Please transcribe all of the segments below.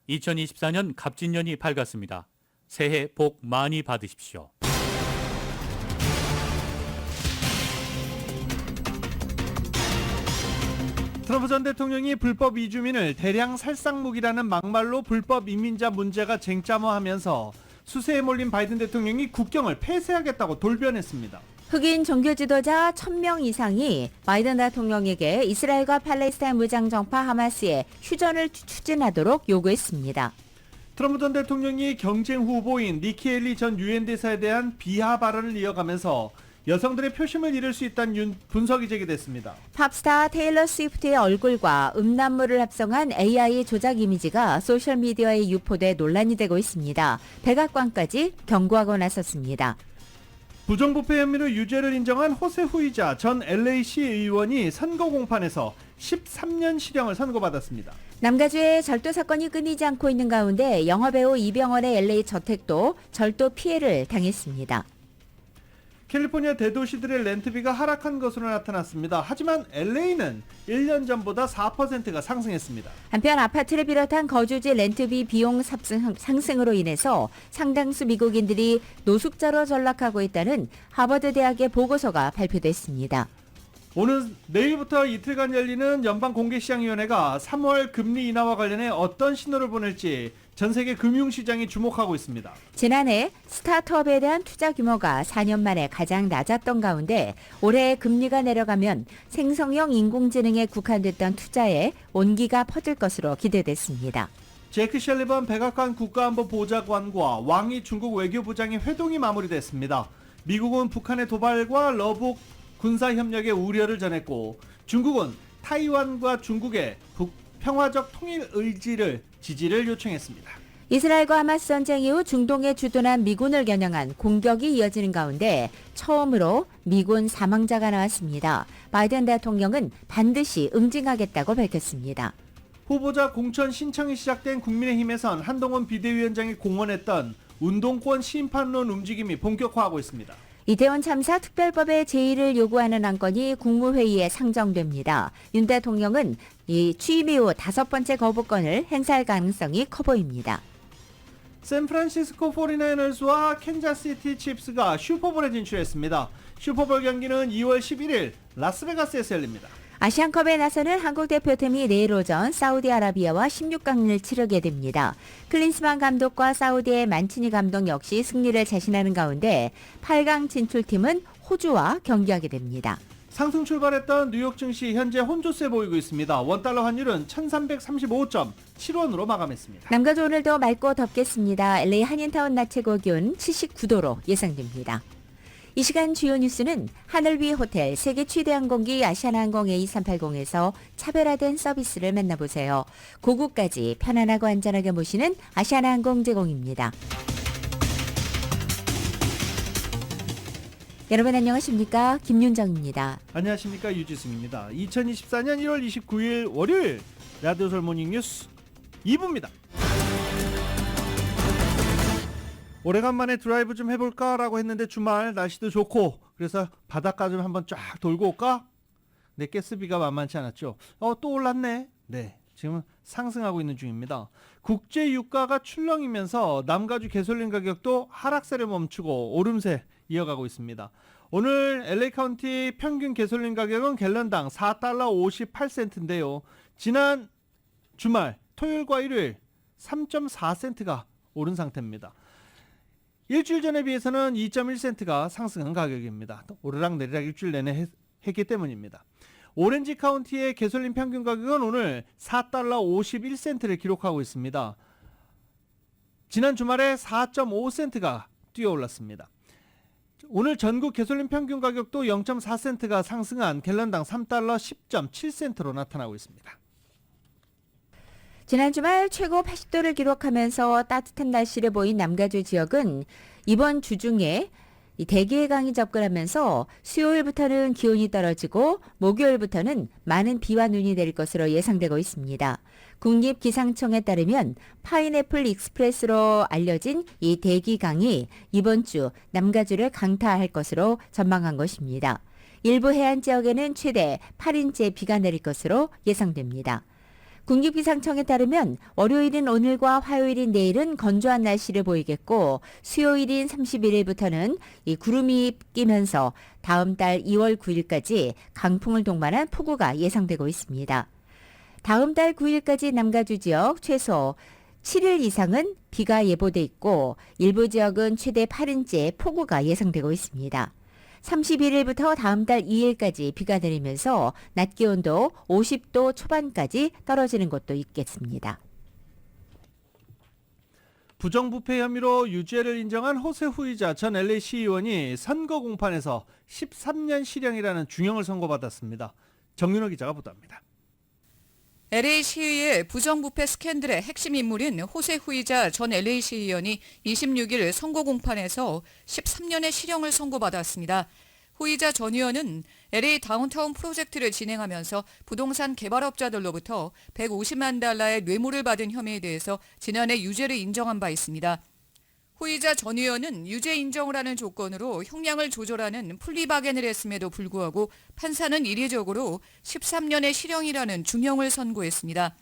2024년 갑진년이 밝았습니다. 새해 복 많이 받으십시오. 트럼프 전 대통령이 불법 이주민을 대량 살상무기라는 막말로 불법 이민자 문제가 쟁점화하면서 수세에 몰린 바이든 대통령이 국경을 폐쇄하겠다고 돌변했습니다. 흑인 종교 지도자 1000명 이상이 바이든 대통령에게 이스라엘과 팔레스타인 무장정파 하마스의 휴전을 추진하도록 요구했습니다. 트럼프 전 대통령이 경쟁 후보인 니키 헬리 전 유엔 대사에 대한 비하 발언을 이어가면서 여성들의 표심을 잃을 수 있다는 분석이 제기됐습니다. 팝스타 테일러 스위프트의 얼굴과 음란물을 합성한 AI 조작 이미지가 소셜미디어에 유포돼 논란이 되고 있습니다. 백악관까지 경고하고 나섰습니다. 부정부패 혐의로 유죄를 인정한 호세 후이자 전 LA시 의원이 선거 공판에서 13년 실형을 선고받았습니다. 남가주의 절도 사건이 끊이지 않고 있는 가운데 영화배우 이병헌의 LA 저택도 절도 피해를 당했습니다. 캘리포니아 대도시들의 렌트비가 하락한 것으로 나타났습니다. 하지만 LA는 1년 전보다 4%가 상승했습니다. 한편 아파트를 비롯한 거주지 렌트비 비용 상승으로 인해서 상당수 미국인들이 노숙자로 전락하고 있다는 하버드 대학의 보고서가 발표됐습니다. 오늘 내일부터 이틀간 열리는 연방공개시장위원회가 3월 금리 인하와 관련해 어떤 신호를 보낼지 전 세계 금융시장이 주목하고 있습니다. 지난해 스타트업에 대한 투자 규모가 4년 만에 가장 낮았던 가운데 올해 금리가 내려가면 생성형 인공지능에 국한됐던 투자에 온기가 퍼질 것으로 기대됐습니다. 제이크 셜리번 백악관 국가안보보좌관과 왕이 중국 외교부장의 회동이 마무리됐습니다. 미국은 북한의 도발과 러북 군사협력의 우려를 전했고 중국은 타이완과 중국의 북평화적 통일 의지를 지지를 요청했습니다. 이스라엘과 하마스 전쟁 이후 중동에 주둔한 미군을 겨냥한 공격이 이어지는 가운데 처음으로 미군 사망자가 나왔습니다. 바이든 대통령은 반드시 응징하겠다고 밝혔습니다. 후보자 공천 신청이 시작된 국민의힘에선 한동훈 비대위원장이 공언했던 운동권 심판론 움직임이 본격화하고 있습니다. 이태원 참사 특별법의 제의를 요구하는 안건이 국무회의에 상정됩니다. 윤 대통령은 이 취임 이후 5번째 거부권을 행사할 가능성이 커 보입니다. 샌프란시스코 49ers와 캔자스시티 칩스가 슈퍼볼에 진출했습니다. 슈퍼볼 경기는 2월 11일 라스베가스에서 열립니다. 아시안컵에 나서는 한국 대표팀이 내일 오전 사우디아라비아와 16강을 치르게 됩니다. 클린스만 감독과 사우디의 만치니 감독 역시 승리를 자신하는 가운데 8강 진출팀은 호주와 경기하게 됩니다. 상승 출발했던 뉴욕 증시 현재 혼조세 보이고 있습니다. 원달러 환율은 1335.7원으로 마감했습니다. 남가주 오늘도 맑고 덥겠습니다. LA 한인타운 낮 최고 기온 79도로 예상됩니다. 이 시간 주요 뉴스는 하늘 위 호텔 세계 최대 항공기 아시아나항공 A380에서 차별화된 서비스를 만나보세요. 고국까지 편안하고 안전하게 모시는 아시아나항공 제공입니다. 여러분 안녕하십니까? 김윤정입니다. 안녕하십니까? 유지승입니다. 2024년 1월 29일 월요일 라디오설 모닝 뉴스 2부입니다. 오래간만에 드라이브 좀 해볼까 라고 했는데 주말 날씨도 좋고 그래서 바닷가 좀 한번 쫙 돌고 올까? 네, 가스비가 만만치 않았죠. 또 올랐네. 네, 지금 상승하고 있는 중입니다. 국제 유가가 출렁이면서 남가주 가솔린 가격도 하락세를 멈추고 오름세 이어가고 있습니다. 오늘 LA 카운티 평균 가솔린 가격은 갤런당 4달러 58센트인데요. 지난 주말 토요일과 일요일 3.4센트가 오른 상태입니다. 일주일 전에 비해서는 2.1센트가 상승한 가격입니다. 오르락내리락 일주일 내내 했기 때문입니다. 오렌지 카운티의 가솔린 평균 가격은 오늘 4달러 51센트를 기록하고 있습니다. 지난 주말에 4.5센트가 뛰어올랐습니다. 오늘 전국 가솔린 평균 가격도 0.4센트가 상승한 갤런당 3달러 10.7센트로 나타나고 있습니다. 지난 주말 최고 80도를 기록하면서 따뜻한 날씨를 보인 남가주 지역은 이번 주 중에 대기의 강이 접근하면서 수요일부터는 기온이 떨어지고 목요일부터는 많은 비와 눈이 내릴 것으로 예상되고 있습니다. 국립기상청에 따르면 파인애플 익스프레스로 알려진 이 대기강이 이번 주 남가주를 강타할 것으로 전망한 것입니다. 일부 해안 지역에는 최대 8인치의 비가 내릴 것으로 예상됩니다. 국립기상청에 따르면 월요일인 오늘과 화요일인 내일은 건조한 날씨를 보이겠고 수요일인 31일부터는 이 구름이 끼면서 다음 달 2월 9일까지 강풍을 동반한 폭우가 예상되고 있습니다. 다음 달 9일까지 남가주 지역 최소 7일 이상은 비가 예보돼 있고 일부 지역은 최대 8인치의 폭우가 예상되고 있습니다. 31일부터 다음 달 2일까지 비가 내리면서 낮 기온도 50도 초반까지 떨어지는 곳도 있겠습니다. 부정부패 혐의로 유죄를 인정한 호세 후이자 전 LA 시의원이 선거 공판에서 13년 실형이라는 중형을 선고받았습니다. 정윤호 기자가 보도합니다. LA 시의회 부정부패 스캔들의 핵심 인물인 호세 후이자 전 LA 시의원이 26일 선거 공판에서 13년의 실형을 선고받았습니다. 후이자 전 의원은 LA 다운타운 프로젝트를 진행하면서 부동산 개발업자들로부터 150만 달러의 뇌물을 받은 혐의에 대해서 지난해 유죄를 인정한 바 있습니다. 후이자 전 의원은 유죄 인정을 하는 조건으로 형량을 조절하는 플리바겐을 했음에도 불구하고 판사는 이례적으로 13년의 실형이라는 중형을 선고했습니다.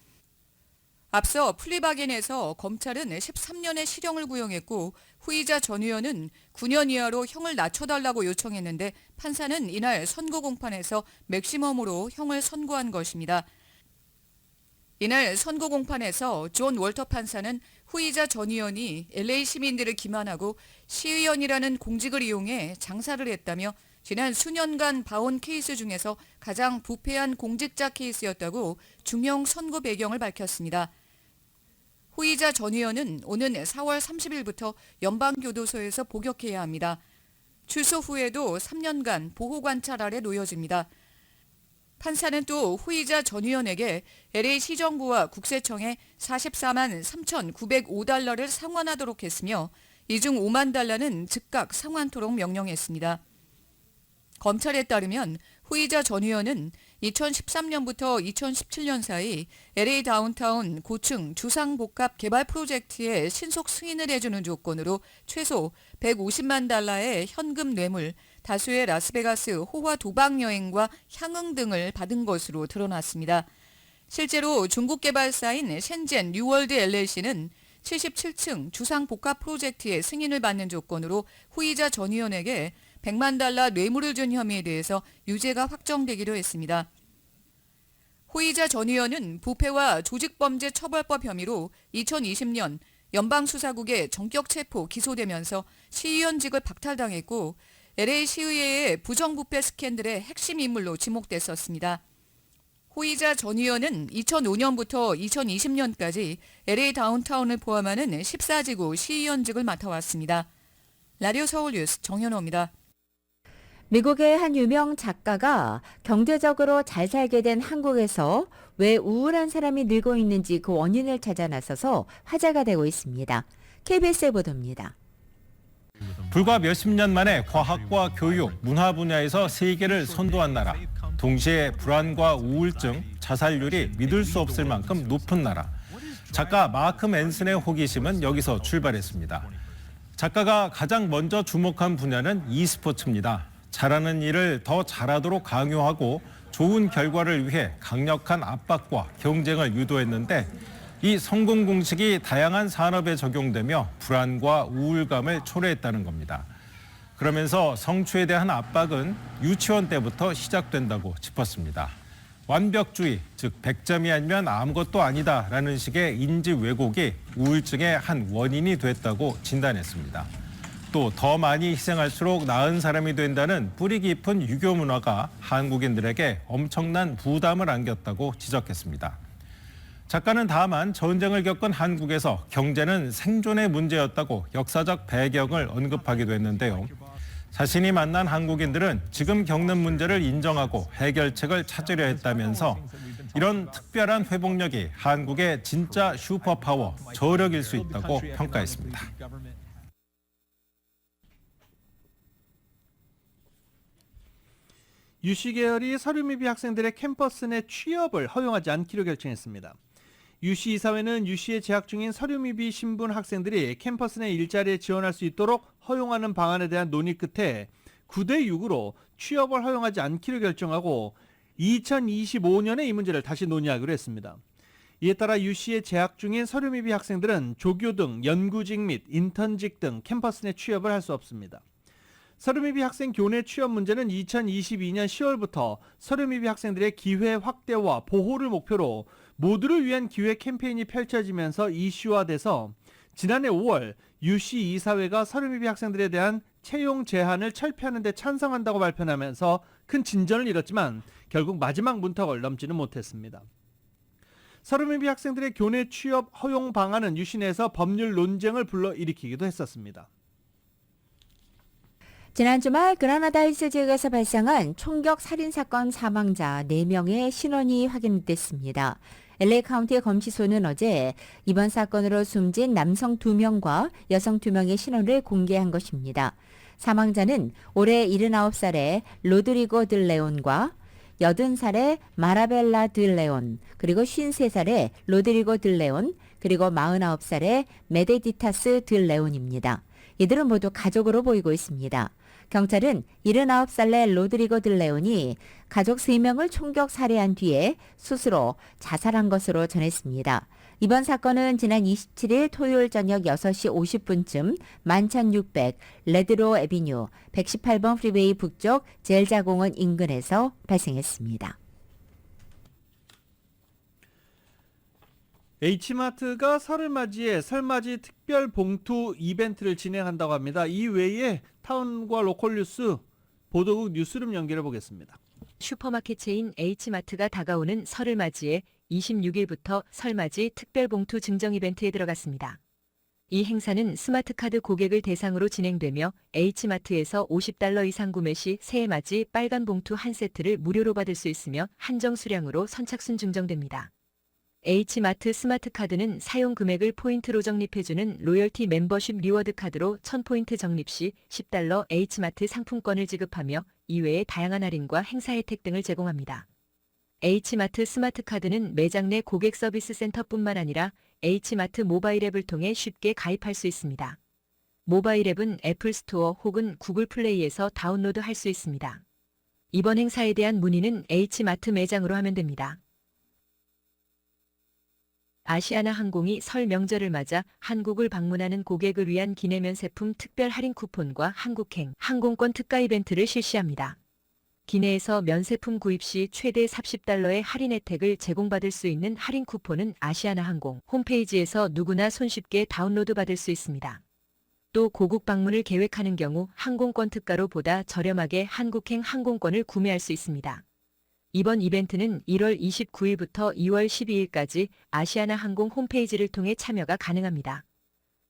앞서 플리바겐에서 검찰은 13년의 실형을 구형했고 후이자 전 의원은 9년 이하로 형을 낮춰달라고 요청했는데 판사는 이날 선고 공판에서 맥시멈으로 형을 선고한 것입니다. 이날 선고 공판에서 존 월터 판사는 후이자 전 의원이 LA 시민들을 기만하고 시의원이라는 공직을 이용해 장사를 했다며 지난 수년간 봐온 케이스 중에서 가장 부패한 공직자 케이스였다고 중형 선고 배경을 밝혔습니다. 후이자 전 의원은 오는 4월 30일부터 연방교도소에서 복역해야 합니다. 출소 후에도 3년간 보호관찰 아래 놓여집니다. 판사는 또 후이자 전 의원에게 LA 시정부와 국세청에 44만 3,905달러를 상환하도록 했으며 이 중 5만 달러는 즉각 상환토록 명령했습니다. 검찰에 따르면 후이자 전 의원은 2013년부터 2017년 사이 LA 다운타운 고층 주상복합 개발 프로젝트에 신속 승인을 해주는 조건으로 최소 150만 달러의 현금 뇌물, 다수의 라스베가스 호화 도박 여행과 향응 등을 받은 것으로 드러났습니다. 실제로 중국 개발사인 셴젠 뉴월드 LLC는 77층 주상복합 프로젝트의 승인을 받는 조건으로 후이자 전 의원에게 100만 달러 뇌물을 준 혐의에 대해서 유죄가 확정되기로 했습니다. 후이자 전 의원은 부패와 조직범죄처벌법 혐의로 2020년 연방수사국에 전격체포 기소되면서 시의원직을 박탈당했고 LA 시의회의 부정부패 스캔들의 핵심 인물로 지목됐었습니다. 후이자 전 의원은 2005년부터 2020년까지 LA 다운타운을 포함하는 14지구 시의원직을 맡아왔습니다. 라디오 서울 뉴스 정현호입니다. 미국의 한 유명 작가가 경제적으로 잘 살게 된 한국에서 왜 우울한 사람이 늘고 있는지 그 원인을 찾아 나서서 화제가 되고 있습니다. KBS의 보도입니다. 불과 몇십 년 만에 과학과 교육, 문화 분야에서 세계를 선도한 나라. 동시에 불안과 우울증, 자살률이 믿을 수 없을 만큼 높은 나라. 작가 마크 맨슨의 호기심은 여기서 출발했습니다. 작가가 가장 먼저 주목한 분야는 e스포츠입니다. 잘하는 일을 더 잘하도록 강요하고 좋은 결과를 위해 강력한 압박과 경쟁을 유도했는데 이 성공 공식이 다양한 산업에 적용되며 불안과 우울감을 초래했다는 겁니다. 그러면서 성취에 대한 압박은 유치원 때부터 시작된다고 짚었습니다. 완벽주의, 즉 100점이 아니면 아무것도 아니다라는 식의 인지 왜곡이 우울증의 한 원인이 됐다고 진단했습니다. 또 더 많이 희생할수록 나은 사람이 된다는 뿌리 깊은 유교 문화가 한국인들에게 엄청난 부담을 안겼다고 지적했습니다. 작가는 다만 전쟁을 겪은 한국에서 경제는 생존의 문제였다고 역사적 배경을 언급하기도 했는데요. 자신이 만난 한국인들은 지금 겪는 문제를 인정하고 해결책을 찾으려 했다면서 이런 특별한 회복력이 한국의 진짜 슈퍼파워, 저력일 수 있다고 평가했습니다. UC 계열이 서류미비 학생들의 캠퍼스 내 취업을 허용하지 않기로 결정했습니다. UC 이사회는 UC에 재학 중인 서류미비 신분 학생들이 캠퍼스 내 일자리에 지원할 수 있도록 허용하는 방안에 대한 논의 끝에 9대 6으로 취업을 허용하지 않기로 결정하고 2025년에 이 문제를 다시 논의하기로 했습니다. 이에 따라 UC에 재학 중인 서류미비 학생들은 조교 등 연구직 및 인턴직 등 캠퍼스 내 취업을 할 수 없습니다. 서류미비 학생 교내 취업 문제는 2022년 10월부터 서류미비 학생들의 기회 확대와 보호를 목표로 모두를 위한 기회 캠페인이 펼쳐지면서 이슈화돼서 지난해 5월 UC 이사회가 서류미비 학생들에 대한 채용 제한을 철폐하는 데 찬성한다고 발표하면서 큰 진전을 이뤘지만 결국 마지막 문턱을 넘지는 못했습니다. 서류미비 학생들의 교내 취업 허용 방안은 UC 내에서 법률 논쟁을 불러일으키기도 했었습니다. 지난 주말 그라나다 힐스 지역에서 발생한 총격 살인사건 사망자 4명의 신원이 확인됐습니다. LA 카운티의 검시소는 어제 이번 사건으로 숨진 남성 2명과 여성 2명의 신원을 공개한 것입니다. 사망자는 올해 79살의 로드리고 들레온과 80살의 마라벨라 들레온, 그리고 53살의 로드리고 들레온, 그리고 49살의 메데디타스 들레온입니다. 이들은 모두 가족으로 보이고 있습니다. 경찰은 79살의 로드리고 들레온이 가족 3명을 총격 살해한 뒤에 스스로 자살한 것으로 전했습니다. 이번 사건은 지난 27일 토요일 저녁 6시 50분쯤 11600 레드로 애비뉴 118번 프리웨이 북쪽 젤자공원 인근에서 발생했습니다. H마트가 설을 맞이해 설맞이 특별 봉투 이벤트를 진행한다고 합니다. 이 외에 타운과 로컬 뉴스, 보도국 뉴스룸 연결해 보겠습니다. 슈퍼마켓 체인 H마트가 다가오는 설을 맞이해 26일부터 설맞이 특별봉투 증정 이벤트에 들어갔습니다. 이 행사는 스마트카드 고객을 대상으로 진행되며 H마트에서 $50 이상 구매 시 새해맞이 빨간 봉투 한 세트를 무료로 받을 수 있으며 한정 수량으로 선착순 증정됩니다. H마트 스마트카드는 사용 금액을 포인트로 적립해주는 로열티 멤버십 리워드 카드로 1000포인트 적립 시 $10 H마트 상품권을 지급하며 이외에 다양한 할인과 행사 혜택 등을 제공합니다. H마트 스마트카드는 매장 내 고객 서비스 센터뿐만 아니라 H마트 모바일 앱을 통해 쉽게 가입할 수 있습니다. 모바일 앱은 애플 스토어 혹은 구글 플레이에서 다운로드할 수 있습니다. 이번 행사에 대한 문의는 H마트 매장으로 하면 됩니다. 아시아나 항공이 설 명절을 맞아 한국을 방문하는 고객을 위한 기내면세품 특별 할인 쿠폰과 한국행 항공권 특가 이벤트를 실시합니다. 기내에서 면세품 구입 시 최대 $40의 할인 혜택을 제공받을 수 있는 할인 쿠폰은 아시아나 항공 홈페이지에서 누구나 손쉽게 다운로드 받을 수 있습니다. 또 고국 방문을 계획하는 경우 항공권 특가로 보다 저렴하게 한국행 항공권을 구매할 수 있습니다. 이번 이벤트는 1월 29일부터 2월 12일까지 아시아나 항공 홈페이지를 통해 참여가 가능합니다.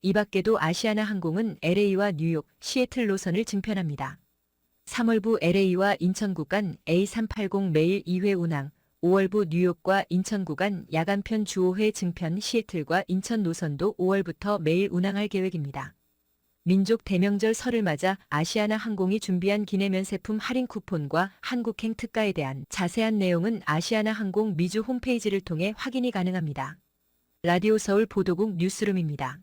이 밖에도 아시아나 항공은 LA와 뉴욕, 시애틀 노선을 증편합니다. 3월부 LA와 인천 구간 A380 매일 2회 운항, 5월부 뉴욕과 인천 구간 야간편 주 5회 증편 시애틀과 인천 노선도 5월부터 매일 운항할 계획입니다. 민족 대명절 설을 맞아 아시아나 항공이 준비한 기내면세품 할인 쿠폰과 한국행 특가에 대한 자세한 내용은 아시아나 항공 미주 홈페이지를 통해 확인이 가능합니다. 라디오 서울 보도국 뉴스룸입니다.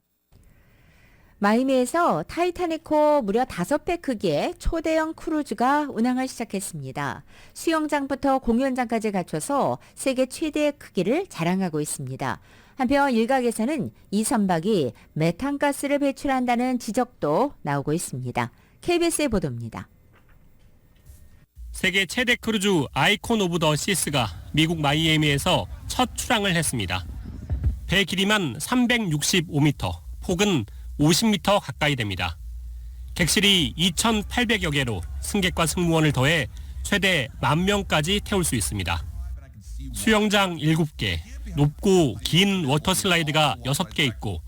마이애미에서 타이타닉호 무려 5배 크기의 초대형 크루즈가 운항을 시작했습니다. 수영장부터 공연장까지 갖춰서 세계 최대의 크기를 자랑하고 있습니다. 한편 일각에서는 이 선박이 메탄가스를 배출한다는 지적도 나오고 있습니다. KBS의 보도입니다. 세계 최대 크루즈 아이콘 오브 더 시스가 미국 마이애미에서 첫 출항을 했습니다. 배 길이만 365m, 폭은 50m 가까이 됩니다. 객실이 2,800여 개로 승객과 승무원을 더해 최대 10,000명까지 태울 수 있습니다. 수영장 7개, 높고 긴 워터 슬라이드가 6개 있고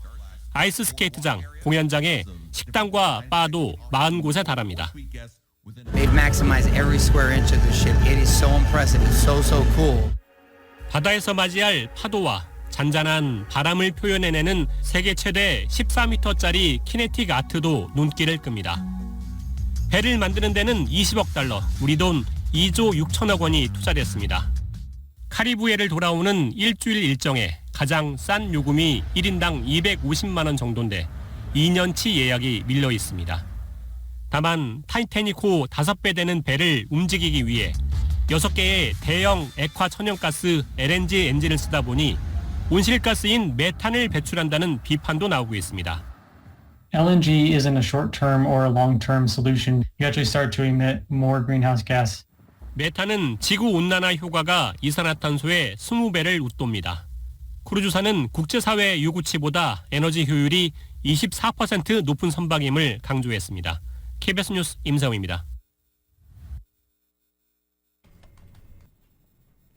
아이스 스케이트장, 공연장에 식당과 바도 40곳에 달합니다. They've maximized every square inch of the ship. It is so impressive. It's so cool. 바다에서 맞이할 파도와 잔잔한 바람을 표현해내는 세계 최대 14m짜리 키네틱 아트도 눈길을 끕니다. 배를 만드는 데는 20억 달러, 우리 돈 2조 6천억 원이 투자됐습니다. 카리브해를 돌아오는 일주일 일정에 가장 싼 요금이 1인당 250만 원 정도인데 2년치 예약이 밀려 있습니다. 다만 타이타닉호 5배 되는 배를 움직이기 위해 6개의 대형 액화 천연가스 LNG 엔진을 쓰다 보니 온실가스인 메탄을 배출한다는 비판도 나오고 있습니다. LNG isn't a short-term or a long-term solution. You actually start to emit more greenhouse gas. 메탄은 지구온난화 효과가 이산화탄소의 20배를 웃돕니다. 크루즈사는 국제사회 요구치보다 에너지 효율이 24% 높은 선박임을 강조했습니다. KBS 뉴스 임상우입니다.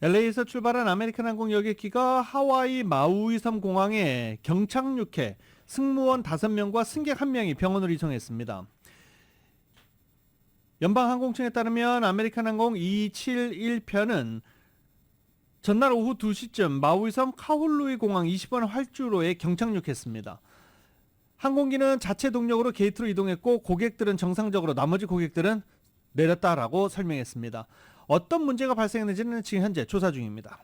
LA에서 출발한 아메리칸 항공 여객기가 하와이 마우이 섬 공항에 경착륙해 승무원 5명과 승객 1명이 병원으로 이송했습니다. 연방항공청에 따르면 아메리칸 항공 271편은 전날 오후 2시쯤 마우이 섬 카홀루이 공항 20번 활주로에 경착륙했습니다. 항공기는 자체 동력으로 게이트로 이동했고 고객들은 정상적으로 나머지 고객들은 내렸다라고 설명했습니다. 어떤 문제가 발생했는지는 지금 현재 조사 중입니다.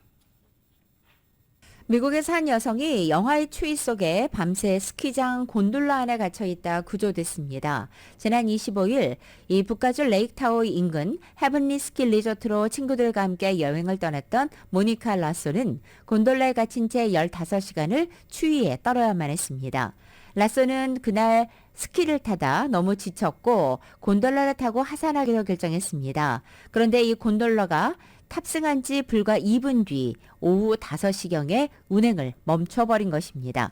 미국에서 한 여성이 영하의 추위 속에 밤새 스키장 곤돌라 안에 갇혀있다 구조됐습니다. 지난 25일 이 북가주 레이크타워 인근 헤븐리 스키 리조트로 친구들과 함께 여행을 떠났던 모니카 라소는 곤돌라에 갇힌 채 15시간을 추위에 떨어야만 했습니다. 라소는 그날 스키를 타다 너무 지쳤고 곤돌라를 타고 하산하기로 결정했습니다. 그런데 이 곤돌라가 탑승한 지 불과 2분 뒤 오후 5시경에 운행을 멈춰버린 것입니다.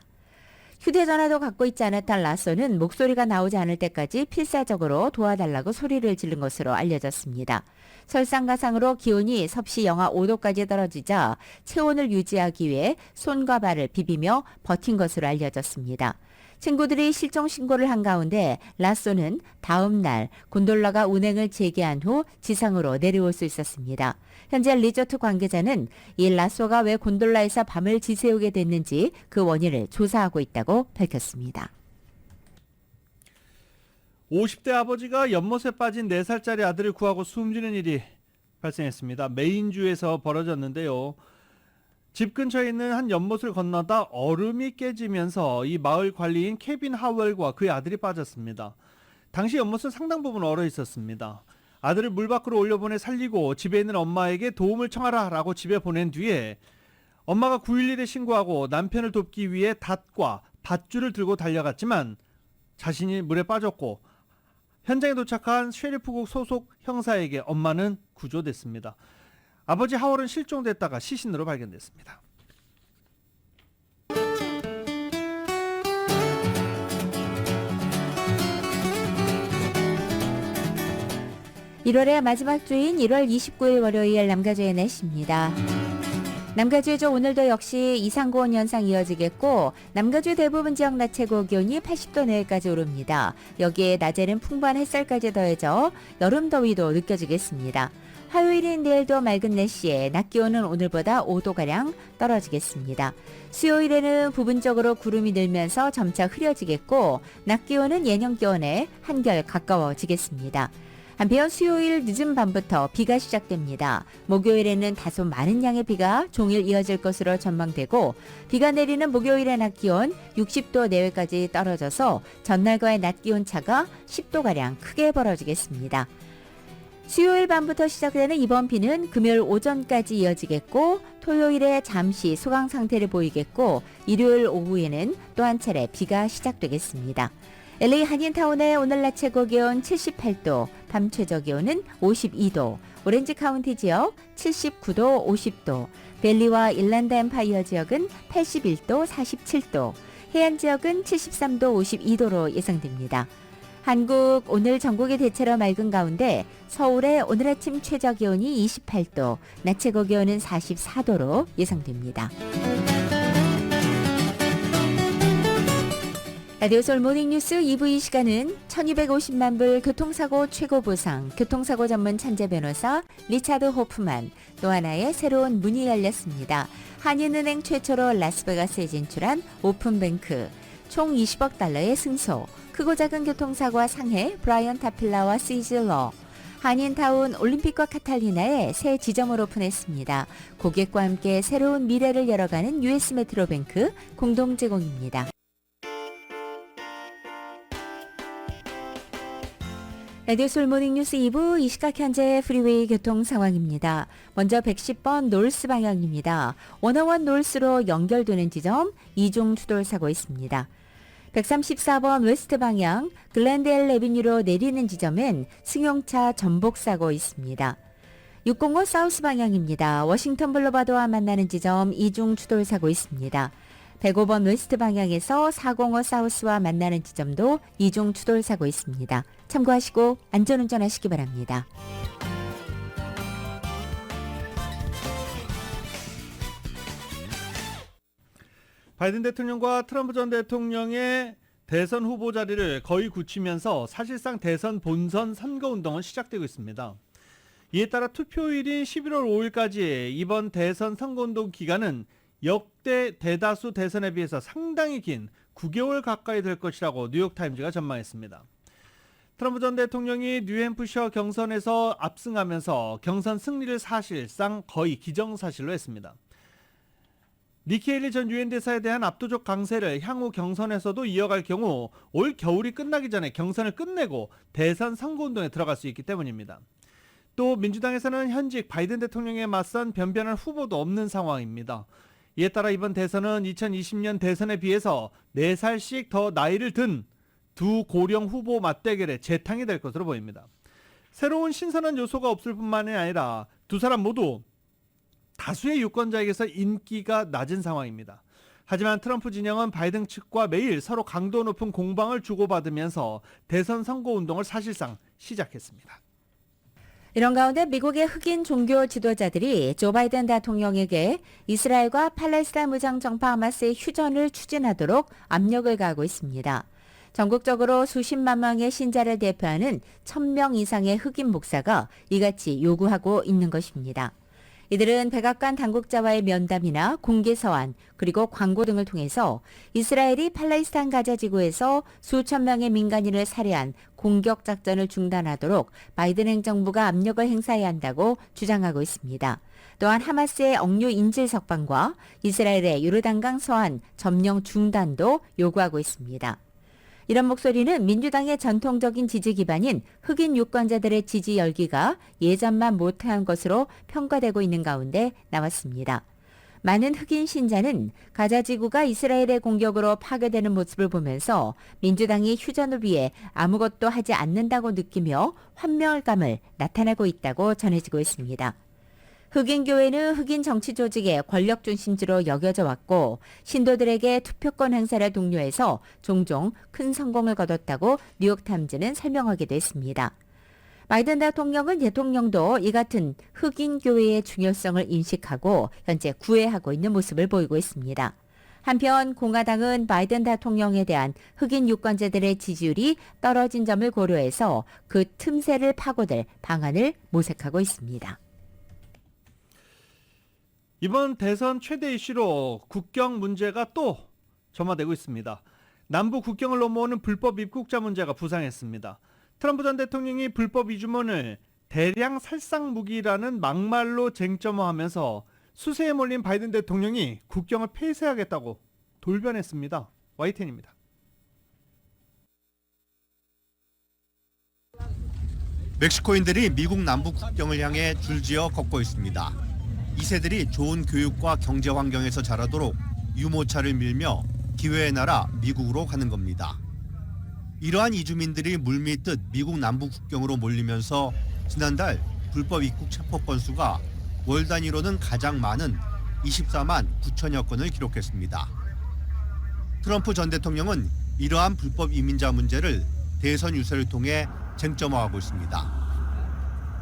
휴대전화도 갖고 있지 않았던 라소는 목소리가 나오지 않을 때까지 필사적으로 도와달라고 소리를 지른 것으로 알려졌습니다. 설상가상으로 기온이 섭씨 영하 5도까지 떨어지자 체온을 유지하기 위해 손과 발을 비비며 버틴 것으로 알려졌습니다. 친구들이 실종 신고를 한 가운데 라소는 다음 날 곤돌라가 운행을 재개한 후 지상으로 내려올 수 있었습니다. 현재 리조트 관계자는 이 라소가 왜 곤돌라에서 밤을 지새우게 됐는지 그 원인을 조사하고 있다고 밝혔습니다. 50대 아버지가 연못에 빠진 4살짜리 아들을 구하고 숨지는 일이 발생했습니다. 메인주에서 벌어졌는데요. 집 근처에 있는 한 연못을 건너다 얼음이 깨지면서 이 마을 관리인 케빈 하웰과 그의 아들이 빠졌습니다. 당시 연못은 상당 부분 얼어 있었습니다. 아들을 물 밖으로 올려보내 살리고 집에 있는 엄마에게 도움을 청하라 라고 집에 보낸 뒤에 엄마가 911에 신고하고 남편을 돕기 위해 닷과 밧줄을 들고 달려갔지만 자신이 물에 빠졌고 현장에 도착한 셰리프국 소속 형사에게 엄마는 구조됐습니다. 아버지 하월은 실종됐다가 시신으로 발견됐습니다. 1월의 마지막 주인 1월 29일 월요일 남가주의 날씨입니다. 남가주의죠. 오늘도 역시 이상고온 현상 이어지겠고 남가주 대부분 지역 낮 최고 기온이 80도 내외까지 오릅니다. 여기에 낮에는 풍부한 햇살까지 더해져 여름 더위도 느껴지겠습니다. 화요일인 내일도 맑은 날씨에 낮 기온은 오늘보다 5도가량 떨어지겠습니다. 수요일에는 부분적으로 구름이 늘면서 점차 흐려지겠고 낮 기온은 예년 기온에 한결 가까워지겠습니다. 한편 수요일 늦은 밤부터 비가 시작됩니다. 목요일에는 다소 많은 양의 비가 종일 이어질 것으로 전망되고 비가 내리는 목요일의 낮 기온 60도 내외까지 떨어져서 전날과의 낮 기온 차가 10도가량 크게 벌어지겠습니다. 수요일 밤부터 시작되는 이번 비는 금요일 오전까지 이어지겠고 토요일에 잠시 소강 상태를 보이겠고 일요일 오후에는 또 한 차례 비가 시작되겠습니다. LA 한인타운의 오늘 낮 최고 기온 78도, 밤 최저 기온은 52도, 오렌지 카운티 지역 79도, 50도, 벨리와 일랜드 엠파이어 지역은 81도, 47도, 해안 지역은 73도, 52도로 예상됩니다. 한국 오늘 전국이 대체로 맑은 가운데 서울의 오늘 아침 최저 기온이 28도, 낮 최고 기온은 44도로 예상됩니다. 라디오 서울 모닝뉴스 2부 이 시간은 1250만 불 교통사고 최고 보상, 교통사고 전문 천재 변호사 리차드 호프만, 또 하나의 새로운 문이 열렸습니다. 한인은행 최초로 라스베가스에 진출한 오픈뱅크, 총 20억 달러의 승소, 크고 작은 교통사고와 상해 브라이언 타필라와 시즐러, 한인타운 올림픽과 카탈리나에 새 지점을 오픈했습니다. 고객과 함께 새로운 미래를 열어가는 US 메트로뱅크 공동 제공입니다. 라디오솔 모닝뉴스 2부 이 시각 현재 프리웨이 교통 상황입니다. 먼저 110번 놀스 방향입니다. 101 놀스로 연결되는 지점 이중 추돌 사고 있습니다. 134번 웨스트 방향 글렌델 에비뉴로 내리는 지점엔 승용차 전복 사고 있습니다. 605 사우스 방향입니다. 워싱턴 블루바드와 만나는 지점 이중 추돌 사고 있습니다. 105번 웨스트 방향에서 405 사우스와 만나는 지점도 이중 추돌 사고 있습니다. 참고하시고 안전운전 하시기 바랍니다. 바이든 대통령과 트럼프 전 대통령의 대선 후보 자리를 거의 굳히면서 사실상 대선 본선 선거운동은 시작되고 있습니다. 이에 따라 투표일인 11월 5일까지 이번 대선 선거운동 기간은 역대 대다수 대선에 비해서 상당히 긴 9개월 가까이 될 것이라고 뉴욕타임즈가 전망했습니다. 트럼프 전 대통령이 뉴햄프셔 경선에서 압승하면서 경선 승리를 사실상 거의 기정사실로 했습니다. 니키 헤일리 전 유엔 대사에 대한 압도적 강세를 향후 경선에서도 이어갈 경우 올 겨울이 끝나기 전에 경선을 끝내고 대선 선거운동에 들어갈 수 있기 때문입니다. 또 민주당에서는 현직 바이든 대통령에 맞선 변변한 후보도 없는 상황입니다. 이에 따라 이번 대선은 2020년 대선에 비해서 4살씩 더 나이를 든 두 고령 후보 맞대결의 재탕이 될 것으로 보입니다. 새로운 신선한 요소가 없을 뿐만이 아니라 두 사람 모두 다수의 유권자에게서 인기가 낮은 상황입니다. 하지만 트럼프 진영은 바이든 측과 매일 서로 강도 높은 공방을 주고받으면서 대선 선거운동을 사실상 시작했습니다. 이런 가운데 미국의 흑인 종교 지도자들이 조 바이든 대통령에게 이스라엘과 팔레스타인 무장정파 하마스의 휴전을 추진하도록 압력을 가하고 있습니다. 전국적으로 수십만 명의 신자를 대표하는 1,000명 이상의 흑인 목사가 이같이 요구하고 있는 것입니다. 이들은 백악관 당국자와의 면담이나 공개 서한 그리고 광고 등을 통해서 이스라엘이 팔레스타인 가자 지구에서 수천 명의 민간인을 살해한 공격 작전을 중단하도록 바이든 행정부가 압력을 행사해야 한다고 주장하고 있습니다. 또한 하마스의 억류 인질 석방과 이스라엘의 요르단강 서한 점령 중단도 요구하고 있습니다. 이런 목소리는 민주당의 전통적인 지지 기반인 흑인 유권자들의 지지 열기가 예전만 못한 것으로 평가되고 있는 가운데 나왔습니다. 많은 흑인 신자는 가자 지구가 이스라엘의 공격으로 파괴되는 모습을 보면서 민주당이 휴전을 위해 아무것도 하지 않는다고 느끼며 환멸감을 나타내고 있다고 전해지고 있습니다. 흑인 교회는 흑인 정치 조직의 권력 중심지로 여겨져 왔고 신도들에게 투표권 행사를 독려해서 종종 큰 성공을 거뒀다고 뉴욕타임즈는 설명하기도 했습니다. 바이든 대통령도 이 같은 흑인 교회의 중요성을 인식하고 현재 구애하고 있는 모습을 보이고 있습니다. 한편 공화당은 바이든 대통령에 대한 흑인 유권자들의 지지율이 떨어진 점을 고려해서 그 틈새를 파고들 방안을 모색하고 있습니다. 이번 대선 최대 이슈로 국경 문제가 또 점화되고 있습니다. 남부 국경을 넘어오는 불법 입국자 문제가 부상했습니다. 트럼프 전 대통령이 불법 이주문을 대량 살상 무기라는 막말로 쟁점화하면서 수세에 몰린 바이든 대통령이 국경을 폐쇄하겠다고 돌변했습니다. YTN입니다. 멕시코인들이 미국 남부 국경을 향해 줄지어 걷고 있습니다. 2세들이 좋은 교육과 경제 환경에서 자라도록 유모차를 밀며 기회의 나라 미국으로 가는 겁니다. 이러한 이주민들이 물밀듯 미국 남부 국경으로 몰리면서 지난달 불법 입국 체포 건수가 월 단위로는 가장 많은 24만 9천여 건을 기록했습니다. 트럼프 전 대통령은 이러한 불법 이민자 문제를 대선 유세를 통해 쟁점화하고 있습니다.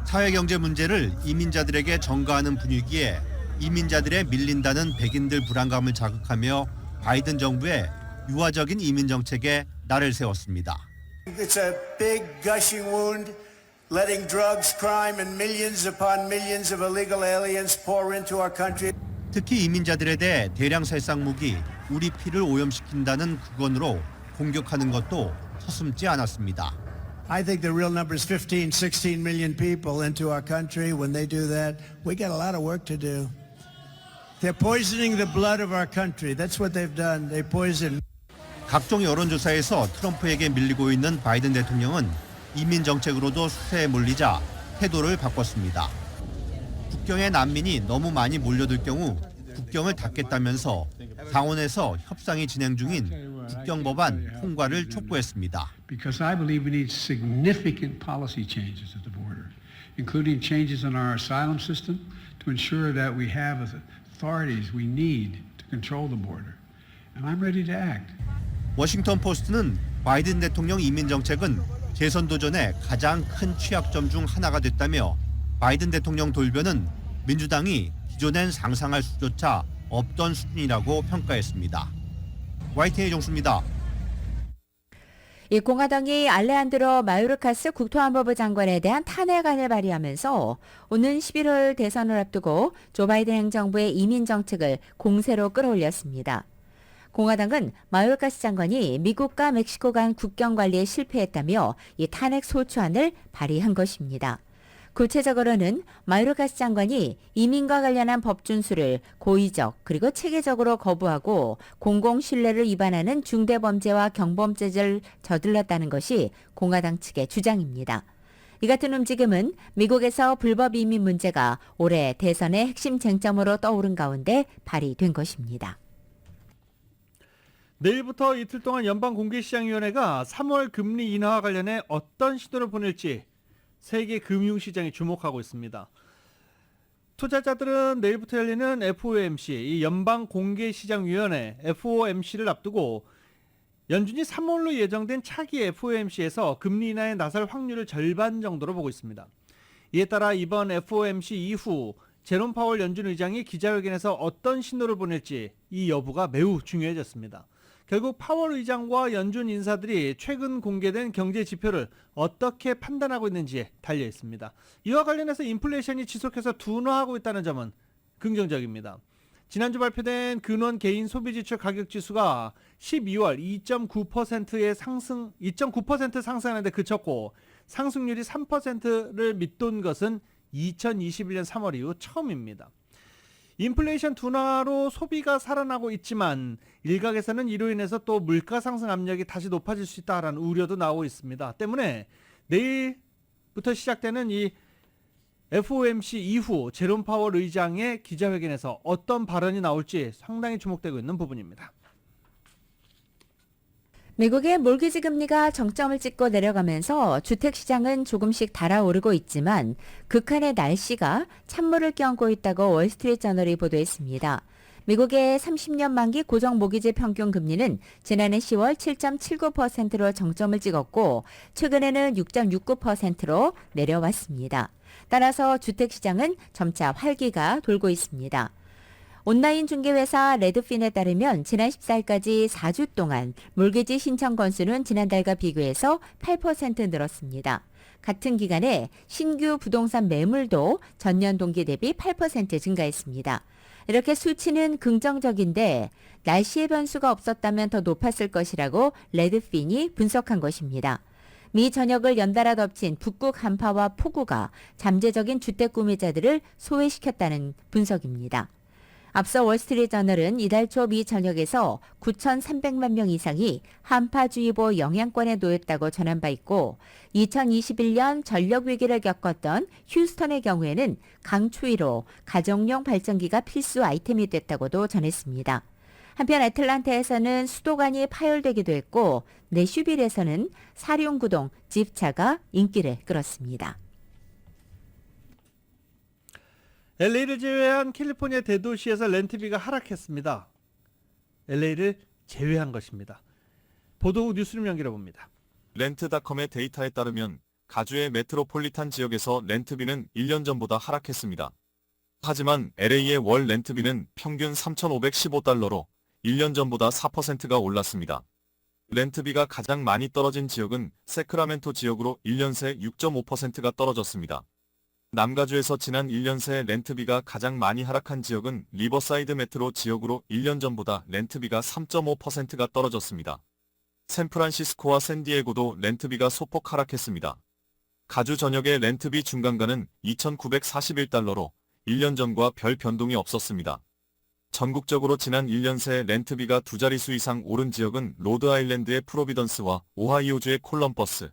사회경제 문제를 이민자들에게 전가하는 분위기에 이민자들의 밀린다는 백인들 불안감을 자극하며 바이든 정부의 유화적인 이민 정책에 날을 세웠습니다. It's a big gushing wound, letting drugs, crime and millions upon millions of illegal aliens pour into our country. 특히 이민자들에 대해 대량 살상 무기, 우리 피를 오염시킨다는 그건으로 공격하는 것도 서슴지 않았습니다. I think the real number is 15, 16 million people into our country. When they do that, we got a lot of work to do. They're poisoning the blood of our country. That's what they've done. They poison. 각종 여론조사에서 트럼프에게 밀리고 있는 바이든 대통령은 이민 정책으로도 수세에 몰리자 태도를 바꿨습니다. 국경에 난민이 너무 많이 몰려들 경우 국경을 닫겠다면서 상원에서 협상이 진행 중인 국경 법안 통과를 촉구했습니다. Because I believe we need significant policy changes at the border, including changes in our asylum system to ensure that we have the authorities we need to control the border. And I'm ready to act. 워싱턴 포스트는 바이든 대통령 이민 정책은 재선 도전의 가장 큰 취약점 중 하나가 됐다며 바이든 대통령 돌변은 민주당이 기존엔 상상할 수조차 없던 수준이라고 평가했습니다. YTN 정수입니다. 이 공화당이 알레한드로 마요르카스 국토안보부 장관에 대한 탄핵안을 발의하면서 오는 11월 대선을 앞두고 조 바이든 행정부의 이민 정책을 공세로 끌어올렸습니다. 공화당은 마요르카스 장관이 미국과 멕시코 간 국경 관리에 실패했다며 이 탄핵 소추안을 발의한 것입니다. 구체적으로는 마요르카스 장관이 이민과 관련한 법 준수를 고의적 그리고 체계적으로 거부하고 공공신뢰를 위반하는 중대범죄와 경범죄를 저질렀다는 것이 공화당 측의 주장입니다. 이 같은 움직임은 미국에서 불법 이민 문제가 올해 대선의 핵심 쟁점으로 떠오른 가운데 발의된 것입니다. 내일부터 이틀 동안 연방공개시장위원회가 3월 금리 인하와 관련해 어떤 시도를 보낼지 세계 금융시장이 주목하고 있습니다. 투자자들은 내일부터 열리는 FOMC, 이 연방공개시장위원회 FOMC를 앞두고 연준이 3월로 예정된 차기 FOMC에서 금리 인하에 나설 확률을 절반 정도로 보고 있습니다. 이에 따라 이번 FOMC 이후 제롬 파월 연준 의장이 기자회견에서 어떤 신호를 보낼지 이 여부가 매우 중요해졌습니다. 결국 파월 의장과 연준 인사들이 최근 공개된 경제 지표를 어떻게 판단하고 있는지에 달려 있습니다. 이와 관련해서 인플레이션이 지속해서 둔화하고 있다는 점은 긍정적입니다. 지난주 발표된 근원 개인 소비지출 가격지수가 12월 2.9% 상승하는데 그쳤고 상승률이 3%를 밑돈 것은 2021년 3월 이후 처음입니다. 인플레이션 둔화로 소비가 살아나고 있지만 일각에서는 이로 인해서 또 물가 상승 압력이 다시 높아질 수 있다라는 우려도 나오고 있습니다. 때문에 내일부터 시작되는 이 FOMC 이후 제롬 파월 의장의 기자회견에서 어떤 발언이 나올지 상당히 주목되고 있는 부분입니다. 미국의 몰기지 금리가 정점을 찍고 내려가면서 주택시장은 조금씩 달아오르고 있지만 극한의 날씨가 찬물을 끼얹고 있다고 월스트리트저널이 보도했습니다. 미국의 30년 만기 고정 모기지 평균 금리는 지난해 10월 7.79%로 정점을 찍었고 최근에는 6.69%로 내려왔습니다. 따라서 주택시장은 점차 활기가 돌고 있습니다. 온라인 중개회사 레드핀에 따르면 지난 14일까지 4주 동안 몰기지 신청 건수는 지난달과 비교해서 8% 늘었습니다. 같은 기간에 신규 부동산 매물도 전년 동기 대비 8% 증가했습니다. 이렇게 수치는 긍정적인데 날씨의 변수가 없었다면 더 높았을 것이라고 레드핀이 분석한 것입니다. 미 전역을 연달아 덮친 북극 한파와 폭우가 잠재적인 주택 구매자들을 소외시켰다는 분석입니다. 앞서 월스트리트저널은 이달 초 미 전역에서 9,300만 명 이상이 한파주의보 영향권에 놓였다고 전한 바 있고 2021년 전력 위기를 겪었던 휴스턴의 경우에는 강추위로 가정용 발전기가 필수 아이템이 됐다고도 전했습니다. 한편 애틀란타에서는 수도관이 파열되기도 했고 내슈빌에서는 사륜구동 집차가 인기를 끌었습니다. LA를 제외한 캘리포니아 대도시에서 렌트비가 하락했습니다. LA를 제외한 것입니다. 보도국 뉴스룸 연결해봅니다. 렌트닷컴의 데이터에 따르면 가주의 메트로폴리탄 지역에서 렌트비는 1년 전보다 하락했습니다. 하지만 LA의 월 렌트비는 평균 3,515달러로 1년 전보다 4%가 올랐습니다. 렌트비가 가장 많이 떨어진 지역은 세크라멘토 지역으로 1년 새 6.5%가 떨어졌습니다. 남가주에서 지난 1년 새 렌트비가 가장 많이 하락한 지역은 리버사이드 메트로 지역으로 1년 전보다 렌트비가 3.5%가 떨어졌습니다. 샌프란시스코와 샌디에고도 렌트비가 소폭 하락했습니다. 가주 전역의 렌트비 중간가는 2,941달러로 1년 전과 별 변동이 없었습니다. 전국적으로 지난 1년 새 렌트비가 두 자릿수 이상 오른 지역은 로드아일랜드의 프로비던스와 오하이오주의 콜럼버스,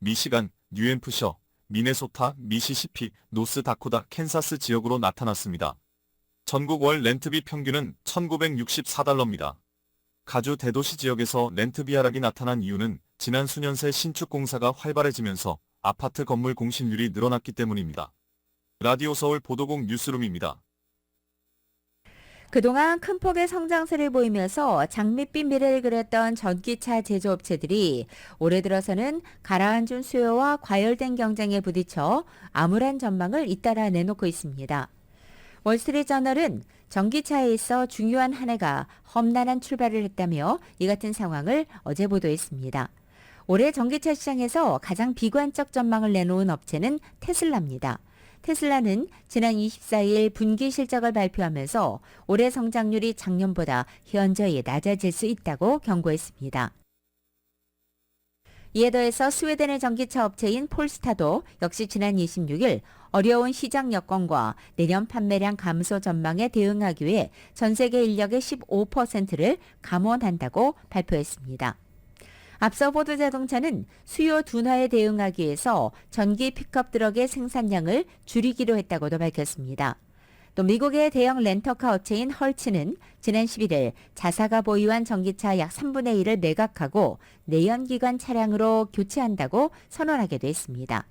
미시간, 뉴햄프셔, 미네소타, 미시시피, 노스다코다, 캔사스 지역으로 나타났습니다. 전국 월 렌트비 평균은 1,964달러입니다. 가주 대도시 지역에서 렌트비 하락이 나타난 이유는 지난 수년 새 신축 공사가 활발해지면서 아파트 건물 공실률이 늘어났기 때문입니다. 라디오 서울 보도국 뉴스룸입니다. 그동안 큰 폭의 성장세를 보이면서 장밋빛 미래를 그렸던 전기차 제조업체들이 올해 들어서는 가라앉은 수요와 과열된 경쟁에 부딪혀 암울한 전망을 잇따라 내놓고 있습니다. 월스트리트저널은 전기차에 있어 중요한 한 해가 험난한 출발을 했다며 이 같은 상황을 어제 보도했습니다. 올해 전기차 시장에서 가장 비관적 전망을 내놓은 업체는 테슬라입니다. 테슬라는 지난 24일 분기 실적을 발표하면서 올해 성장률이 작년보다 현저히 낮아질 수 있다고 경고했습니다. 이에 더해서 스웨덴의 전기차 업체인 폴스타도 역시 지난 26일 어려운 시장 여건과 내년 판매량 감소 전망에 대응하기 위해 전 세계 인력의 15%를 감원한다고 발표했습니다. 앞서 보도자동차는 수요 둔화에 대응하기 위해서 전기 픽업 트럭의 생산량을 줄이기로 했다고도 밝혔습니다. 또 미국의 대형 렌터카 업체인 헐츠는 지난 11일 자사가 보유한 전기차 약 3분의 1을 매각하고 내연기관 차량으로 교체한다고 선언하기도 했습니다.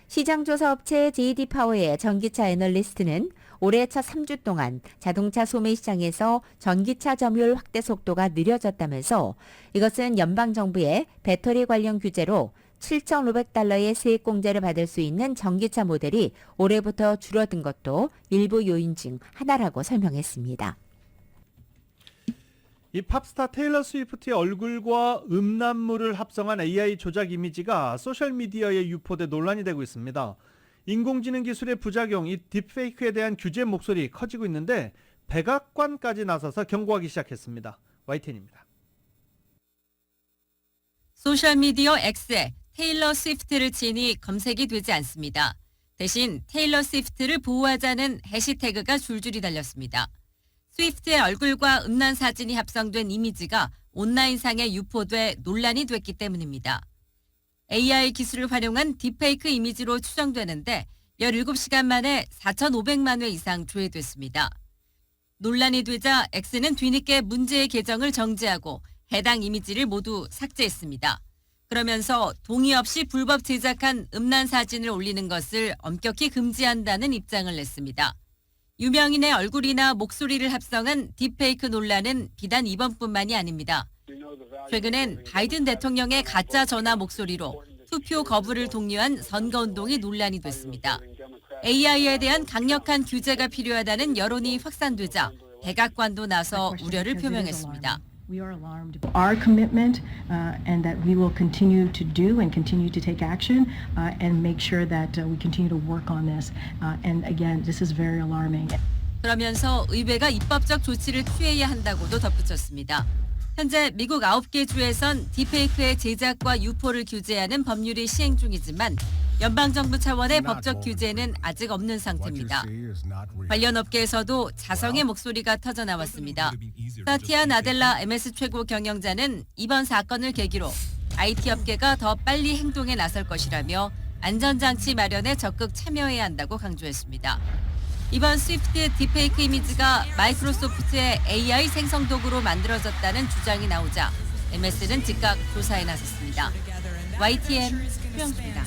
시장조사 업체 JD파워의 전기차 애널리스트는 올해 첫 3주 동안 자동차 소매 시장에서 전기차 점유율 확대 속도가 느려졌다면서 이것은 연방정부의 배터리 관련 규제로 7,500달러의 세액공제를 받을 수 있는 전기차 모델이 올해부터 줄어든 것도 일부 요인 중 하나라고 설명했습니다. 이 팝스타 테일러 스위프트의 얼굴과 음란물을 합성한 AI 조작 이미지가 소셜미디어에 유포돼 논란이 되고 있습니다. 인공지능 기술의 부작용, 이 딥페이크에 대한 규제 목소리 커지고 있는데 백악관까지 나서서 경고하기 시작했습니다. YTN입니다. 소셜미디어 X에 테일러 스위프트를 치니 검색이 되지 않습니다. 대신 테일러 스위프트를 보호하자는 해시태그가 줄줄이 달렸습니다. 스위프트의 얼굴과 음란 사진이 합성된 이미지가 온라인상에 유포돼 논란이 됐기 때문입니다. AI 기술을 활용한 딥페이크 이미지로 추정되는데 17시간 만에 4,500만 회 이상 조회됐습니다. 논란이 되자 X는 뒤늦게 문제의 계정을 정지하고 해당 이미지를 모두 삭제했습니다. 그러면서 동의 없이 불법 제작한 음란 사진을 올리는 것을 엄격히 금지한다는 입장을 냈습니다. 유명인의 얼굴이나 목소리를 합성한 딥페이크 논란은 비단 이번뿐만이 아닙니다. 최근엔 바이든 대통령의 가짜 전화 목소리로 투표 거부를 독려한 선거운동이 논란이 됐습니다. AI에 대한 강력한 규제가 필요하다는 여론이 확산되자 백악관도 나서 우려를 표명했습니다. Our commitment and that we will continue to do and continue to take action and make sure that we continue to work on this. And again, this is very alarming. 그러면서 의회가 입법적 조치를 취해야 한다고도 덧붙였습니다. 현재 미국 9개 주에선 딥페이크의 제작과 유포를 규제하는 법률이 시행 중이지만 연방정부 차원의 법적 규제는 아직 없는 상태입니다. 관련 업계에서도 자성의 목소리가 터져나왔습니다. 사티아 나델라 MS 최고 경영자는 이번 사건을 계기로 IT 업계가 더 빨리 행동에 나설 것이라며 안전장치 마련에 적극 참여해야 한다고 강조했습니다. 이번 스위프트의 딥페이크 이미지가 마이크로소프트의 AI 생성 도구로 만들어졌다는 주장이 나오자 MS는 즉각 조사에 나섰습니다. YTN 최영수입니다.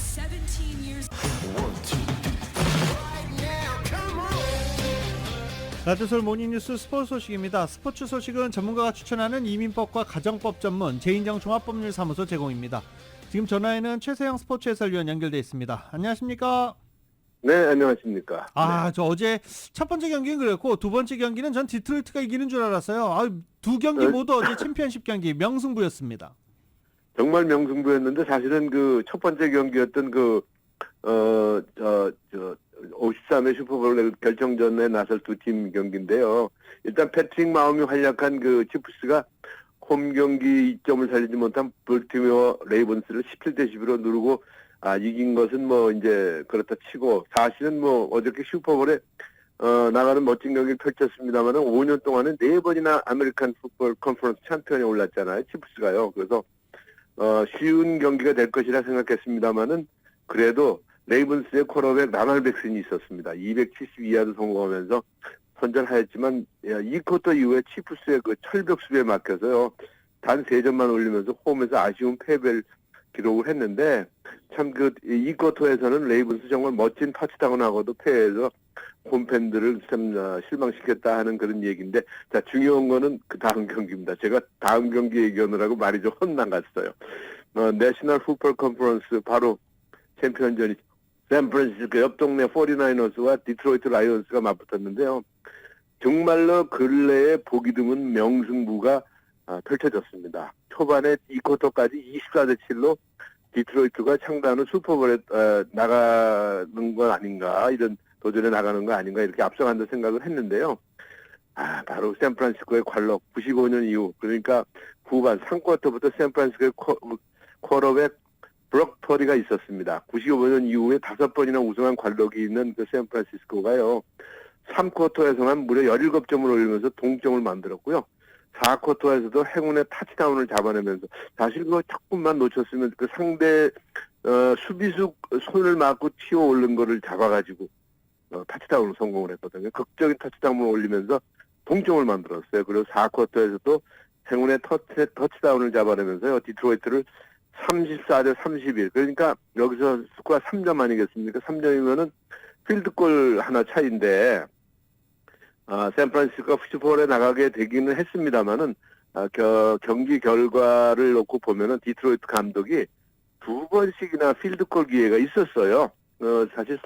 라디오서울 모닝뉴스 스포츠 소식입니다. 스포츠 소식은 전문가가 추천하는 이민법과 가정법 전문 제인정 종합법률사무소 제공입니다. 지금 전화에는 최세영 스포츠 해설위원 연결돼 있습니다. 안녕하십니까? 네, 안녕하십니까? 저 어제 첫 번째 경기는 그랬고 두 번째 경기는 전 디트로이트가 이기는 줄 알았어요. 두 경기 모두 어제 챔피언십 경기 명승부였습니다. 정말 명승부였는데 사실은 그 첫 번째 경기였던 53회 슈퍼볼 결정전에 나설 두 팀 경기인데요. 일단 패트릭 마홈이 활약한 그 치프스가 홈 경기 2점을 살리지 못한 볼티모어 레이븐스를 17대 12로 누르고 이긴 것은 뭐 이제 그렇다 치고 사실은 뭐 어저께 슈퍼볼에 나가는 멋진 경기를 펼쳤습니다만은 5년 동안은 4번이나 아메리칸 풋볼 컨퍼런스 챔피언에 올랐잖아요. 치프스가요. 그래서 쉬운 경기가 될 것이라 생각했습니다만은 그래도 레이븐스의 쿼터백 라말 백슨이 있었습니다. 272야드 성공하면서 선전하였지만 2쿼터 이후에 치프스의 그 철벽 수비에 막혀서요. 단 3점만 올리면서 홈에서 아쉬운 패배를 기록을 했는데 참 그 2쿼터에서는 레이븐스 정말 멋진 터치다운하고도 패해서 홈팬들을 참 실망시켰다 하는 그런 얘기인데 자 중요한 거는 그 다음 경기입니다. 제가 다음 경기 얘기하느라고 말이 좀 헛나갔어요. 내셔널 풋볼 컨퍼런스 바로 챔피언전이 샌프란시스코 옆 동네 49ers와 디트로이트 라이온스가 맞붙었는데요. 정말로 근래에 보기 드문 명승부가 펼쳐졌습니다. 초반에 2쿼터까지 24대7로 디트로이트가 창단후 슈퍼볼에 나가는 건 아닌가 이런 도전에 나가는 거 아닌가 이렇게 앞서간다 생각을 했는데요. 바로 샌프란시스코의 관록 95년 이후 그러니까 후반 3쿼터부터 샌프란시스코의 쿼터백 브록 퍼디가 있었습니다. 95년 이후에 5번이나 우승한 관록이 있는 그 샌프란시스코가요. 3쿼터에서만 무려 17점을 올리면서 동점을 만들었고요. 4쿼터에서도 행운의 타치다운을 잡아내면서 사실 그거 조금만 놓쳤으면 그 상대 수비수 손을 맞고 튀어 오른 거를 잡아가지고 타치다운을 성공을 했거든요. 극적인 타치다운을 올리면서 동점을 만들었어요. 그리고 4쿼터에서도 행운의 터치다운을 잡아내면서요. 디트로이트를 34대 31. 그러니까 여기서 스코어 3점 아니겠습니까? 3점이면은 필드골 하나 차이인데 샌프란시스코가 슈퍼볼에 나가게 되기는 했습니다만은 경기 결과를 놓고 보면은 디트로이트 감독이 2번씩이나 필드골 기회가 있었어요. 사실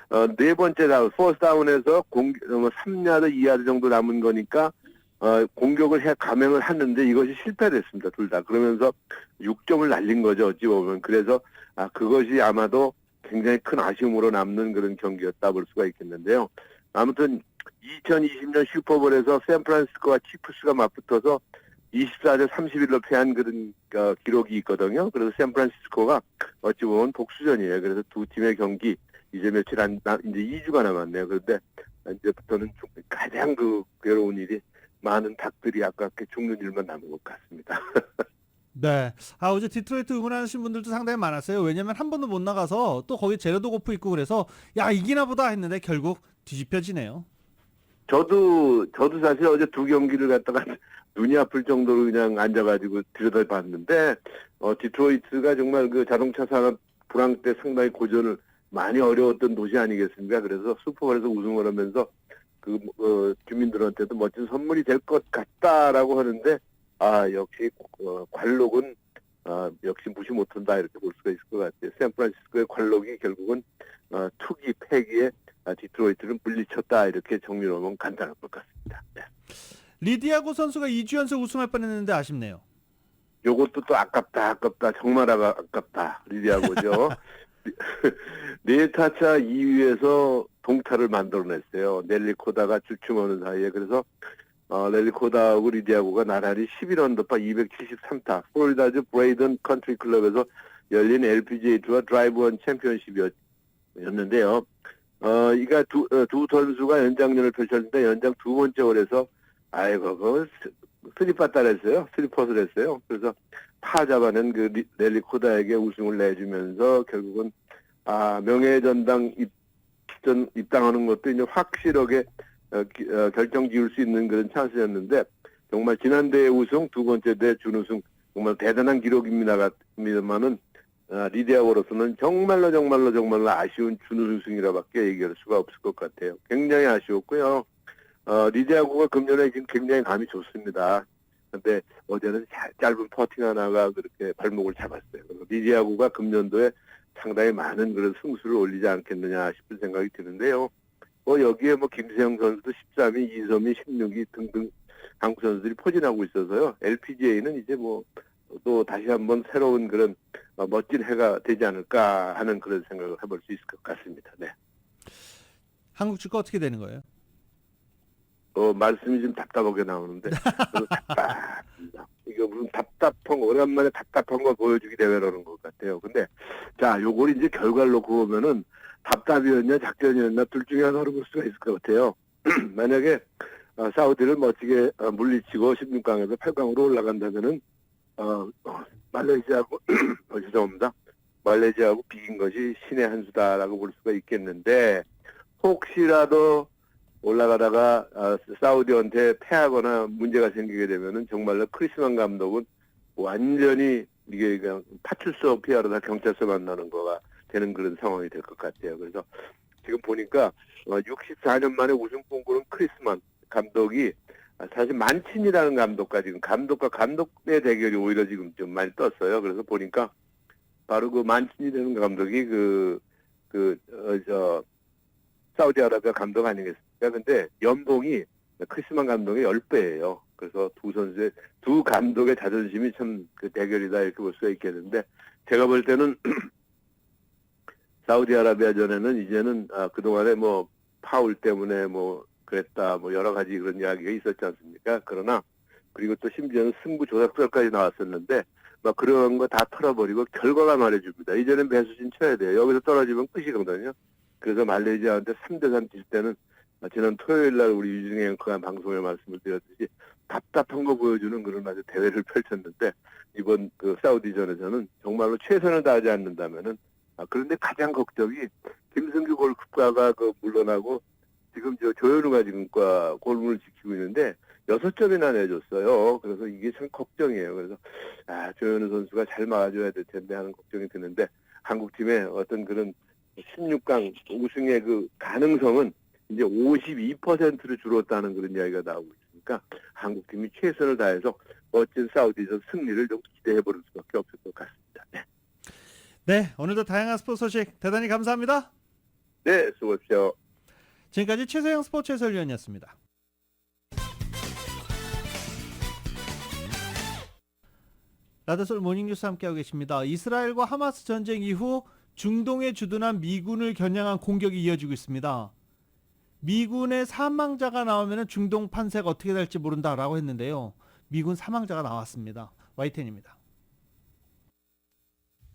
4번째 다운, 포스트 다운에서 3야드, 2야드 정도 남은 거니까 공격을 감행을 했는데 이것이 실패됐습니다. 둘 다. 그러면서 6점을 날린 거죠. 어찌 보면. 그래서 그것이 아마도 굉장히 큰 아쉬움으로 남는 그런 경기였다 볼 수가 있겠는데요. 아무튼 2020년 슈퍼볼에서 샌프란시스코와 치프스가 맞붙어서 24대 31로 패한 그런 기록이 있거든요. 그래서 샌프란시스코가 어찌 보면 복수전이에요. 그래서 두 팀의 경기 이제 며칠 이제 2주가 남았네요. 그런데 이제부터는 가장 그 괴로운 일이 많은 닭들이 아깝게 죽는 일만 남은 것 같습니다. 네. 어제 디트로이트 응원하시는 분들도 상당히 많았어요. 왜냐면 한 번도 못 나가서 또 거기 제로도 고프 있고 그래서 야 이기나 보다 했는데 결국 뒤집혀지네요. 저도 사실 어제 두 경기를 갖다가 눈이 아플 정도로 그냥 앉아가지고 들여다봤는데 디트로이트가 정말 그 자동차 산업 불황 때 상당히 고전을 많이 어려웠던 도시 아니겠습니까? 그래서 슈퍼볼에서 우승을 하면서 주민들한테도 멋진 선물이 될 것 같다라고 하는데 역시 관록은 역시 무시 못한다 이렇게 볼 수가 있을 것 같아요. 샌프란시스코의 관록이 결국은 투기 패기에 디트로이트를 물리쳤다 이렇게 정리하면 간단할 것 같습니다. 네. 리디아고 선수가 2주 연속 우승할 뻔했는데 아쉽네요. 요것도 또 아깝다 정말 아깝다 리디아고죠. 4타차 2위에서 동타를 만들어냈어요. 넬리 코다가 주춤하는 사이에. 그래서 넬리 코다하고 리디아고가 나란히 11언더파 273타 플로리다주 브레이든 컨트리 클럽에서 열린 LPGA 투어 드라이브 원 챔피언십이었는데요. 이가 두 선수가 연장전을 펼쳤는데 연장 두 번째 홀에서 그거 스리퍼를 했어요. 그래서 파 잡아낸 그 넬리 코다에게 우승을 내주면서 결국은 명예전당 입당하는 것도 이제 확실하게 결정 지을 수 있는 그런 찬스였는데 정말 지난 대회 우승, 두 번째 대회 준우승 정말 대단한 기록입니다만은 리디아고로서는 정말로 아쉬운 준우승이라밖에 얘기할 수가 없을 것 같아요. 굉장히 아쉬웠고요. 리디아고가 금년에 지금 굉장히 감이 좋습니다. 근데 어제는 짧은 퍼팅 하나가 그렇게 발목을 잡았어요. 리디아고가 금년도에 상당히 많은 그런 승수를 올리지 않겠느냐 싶은 생각이 드는데요. 여기에 김세영 선수도 13위, 이섬이 16위 등등 한국 선수들이 포진하고 있어서요. LPGA는 이제 또 다시 한번 새로운 그런 멋진 해가 되지 않을까 하는 그런 생각을 해볼 수 있을 것 같습니다. 네. 한국 축구 어떻게 되는 거예요? 말씀이 좀 답답하게 나오는데 답답합니다. 이거 무슨 답답한 거 오랜만에 답답한 거 보여주기 대회라는 것 같아요. 근데 자 요걸 이제 결과를 놓고 보면은 답답이었냐 작전이었냐 둘 중에 하나로 볼 수가 있을 것 같아요. 만약에 사우디를 멋지게 물리치고 16강에서 8강으로 올라간다면은 말레이시아하고 죄송합니다. 말레이시아하고 비긴 것이 신의 한 수다라고 볼 수가 있겠는데 혹시라도 올라가다가 사우디한테 패하거나 문제가 생기게 되면은 정말로 크리스만 감독은 완전히 이게 그냥 파출소 피하러다 경찰서 만나는 거가 되는 그런 상황이 될 것 같아요. 그래서 지금 보니까 64년 만에 우승권 고른 크리스만 감독이 사실 만친이라는 감독과 지금 감독과 감독의 대결이 오히려 지금 좀 많이 떴어요. 그래서 보니까 바로 그 만친이라는 감독이 사우디아라비아 감독 아니겠습니까? 근데 연봉이 크리스만 감독의 10배예요. 그래서 두 감독의 자존심이 참 그 대결이다 이렇게 볼 수가 있겠는데 제가 볼 때는 사우디아라비아전에는 이제는 그동안에 뭐 파울 때문에 뭐 그랬다 뭐 여러 가지 그런 이야기가 있었지 않습니까? 그러나 그리고 또 심지어는 승부 조작설까지 나왔었는데 막 그런 거 다 털어버리고 결과가 말해줍니다. 이제는 배수진 쳐야 돼요. 여기서 떨어지면 끝이거든요. 그래서 말레이시아한테 3대3 질 때는 지난 토요일 날 우리 유진의 앵커가 방송에 말씀을 드렸듯이 답답한 거 보여주는 그런 아주 대회를 펼쳤는데 이번 그 사우디전에서는 정말로 최선을 다하지 않는다면은 그런데 가장 걱정이 김승규 골키퍼가 물러나고 지금 조현우가 지금 골문을 지키고 있는데 6점이나 내줬어요. 그래서 이게 참 걱정이에요. 그래서 조현우 선수가 잘 막아줘야 될 텐데 하는 걱정이 드는데 한국팀의 어떤 그런 16강 우승의 그 가능성은 이제 52%로 줄었다는 그런 이야기가 나오고 있으니까 한국팀이 최선을 다해서 멋진 사우디전 승리를 좀 기대해볼 수밖에 없을 것 같습니다. 네. 네, 오늘도 다양한 스포츠 소식 대단히 감사합니다. 네, 수고하십시오. 지금까지 최세영 스포츠 해설위원이었습니다. 라디오솔 모닝뉴스 함께하고 계십니다. 이스라엘과 하마스 전쟁 이후 중동에 주둔한 미군을 겨냥한 공격이 이어지고 있습니다. 미군의 사망자가 나오면 중동 판세가 어떻게 될지 모른다라고 했는데요. 미군 사망자가 나왔습니다. YTN입니다.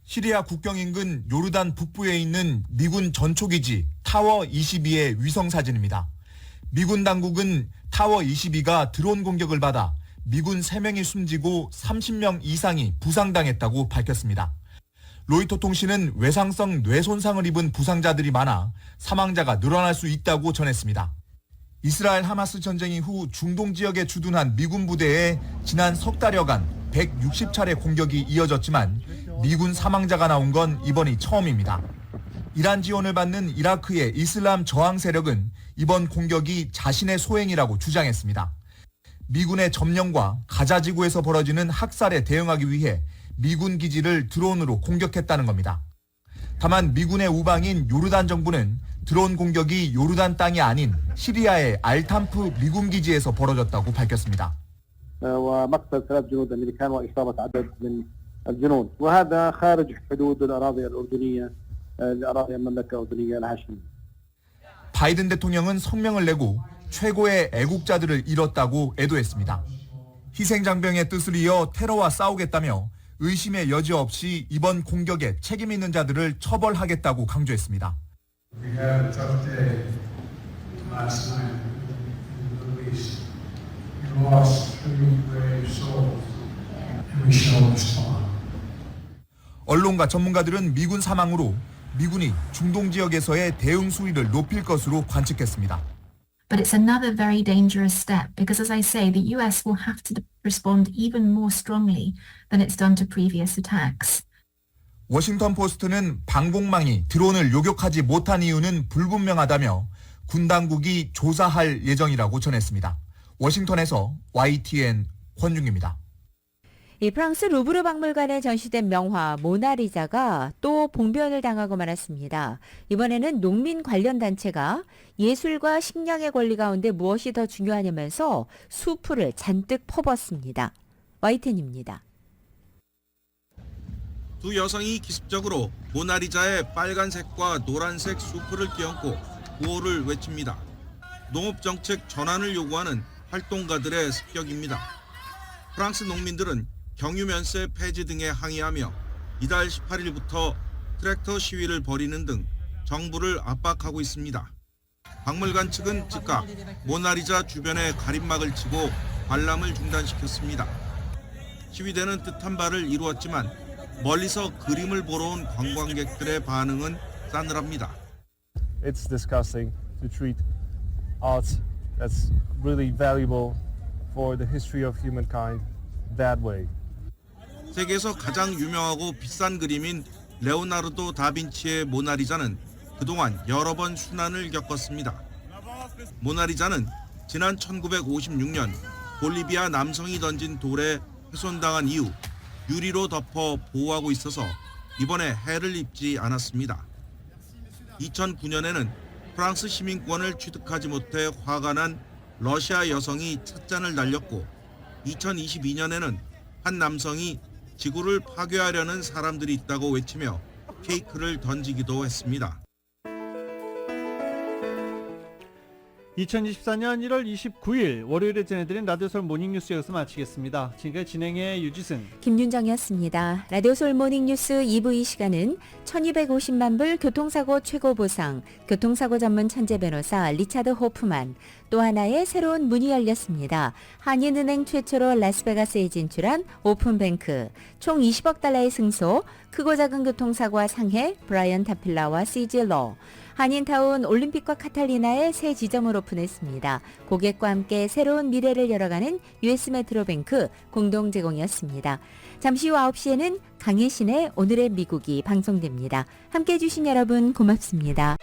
시리아 국경 인근 요르단 북부에 있는 미군 전초기지 타워 22의 위성 사진입니다. 미군 당국은 타워 22가 드론 공격을 받아 미군 3명이 숨지고 30명 이상이 부상당했다고 밝혔습니다. 로이터 통신은 외상성 뇌 손상을 입은 부상자들이 많아 사망자가 늘어날 수 있다고 전했습니다. 이스라엘 하마스 전쟁 이후 중동 지역에 주둔한 미군 부대에 지난 석 달여간 160차례 공격이 이어졌지만 미군 사망자가 나온 건 이번이 처음입니다. 이란 지원을 받는 이라크의 이슬람 저항 세력은 이번 공격이 자신의 소행이라고 주장했습니다. 미군의 점령과 가자 지구에서 벌어지는 학살에 대응하기 위해 미군 기지를 드론으로 공격했다는 겁니다. 다만 미군의 우방인 요르단 정부는 드론 공격이 요르단 땅이 아닌 시리아의 알탐프 미군 기지에서 벌어졌다고 밝혔습니다. ومقتل 3 جنود أمريكان وإصابة عدد من الجنود وهذا خارج حدود الأراضي الأردنية الأراضي المملكة الأردنية الهاشمية. 바이든 대통령은 성명을 내고 최고의 애국자들을 잃었다고 애도했습니다. 희생장병의 뜻을 이어 테러와 싸우겠다며 의심의 여지 없이 이번 공격에 책임 있는 자들을 처벌하겠다고 강조했습니다. We had a tough day last night in the Middle East. We lost 3 brave souls, and we shall respond. 언론과 전문가들은 미군 사망으로 미군이 중동 지역에서의 대응 수위를 높일 것으로 관측했습니다. But it's another very dangerous step because, as I say, the US will have to respond even more strongly than it's done to previous attacks. 워싱턴 포스트는 방공망이 드론을 요격하지 못한 이유는 불분명하다며 군 당국이 조사할 예정이라고 전했습니다. 워싱턴에서 YTN 권중입니다. 이 프랑스 루브르 박물관에 전시된 명화 모나리자가 또 봉변을 당하고 말았습니다. 이번에는 농민 관련 단체가 예술과 식량의 권리 가운데 무엇이 더 중요하냐면서 수풀을 잔뜩 퍼붓습니다. YTN입니다. 두 여성이 기습적으로 모나리자의 빨간색과 노란색 수풀을 띄얹고 구호를 외칩니다. 농업정책 전환을 요구하는 활동가들의 습격입니다. 프랑스 농민들은 경유면세 폐지 등에 항의하며 이달 18일부터 트랙터 시위를 벌이는 등 정부를 압박하고 있습니다. 박물관 측은 즉각 모나리자 주변에 가림막을 치고 관람을 중단시켰습니다. 시위대는 뜻한 바를 이루었지만 멀리서 그림을 보러 온 관광객들의 반응은 싸늘합니다. It's disgusting to treat art that's really valuable for the history of humankind that way. 세계에서 가장 유명하고 비싼 그림인 레오나르도 다빈치의 모나리자는 그동안 여러 번 순환을 겪었습니다. 모나리자는 지난 1956년 볼리비아 남성이 던진 돌에 훼손당한 이후 유리로 덮어 보호하고 있어서 이번에 해를 입지 않았습니다. 2009년에는 프랑스 시민권을 취득하지 못해 화가 난 러시아 여성이 찻잔을 날렸고 2022년에는 한 남성이 지구를 파괴하려는 사람들이 있다고 외치며 케이크를 던지기도 했습니다. 2024년 1월 29일 월요일에 전해드린 라디오솔 모닝뉴스 여기서 마치겠습니다. 지금까지 진행의 유지승, 김윤정이었습니다. 라디오솔 모닝뉴스 2부 이 시간은 1250만 불 교통사고 최고 보상, 교통사고 전문 천재 변호사 리차드 호프만, 또 하나의 새로운 문이 열렸습니다. 한인은행 최초로 라스베가스에 진출한 오픈뱅크, 총 20억 달러의 승소, 크고 작은 교통사고와 상해, 브라이언 타필라와 CG로, 한인타운 올림픽과 카탈리나의 새 지점을 오픈했습니다. 고객과 함께 새로운 미래를 열어가는 US 메트로뱅크 공동 제공이었습니다. 잠시 후 9시에는 강혜신의 오늘의 미국이 방송됩니다. 함께해 주신 여러분 고맙습니다.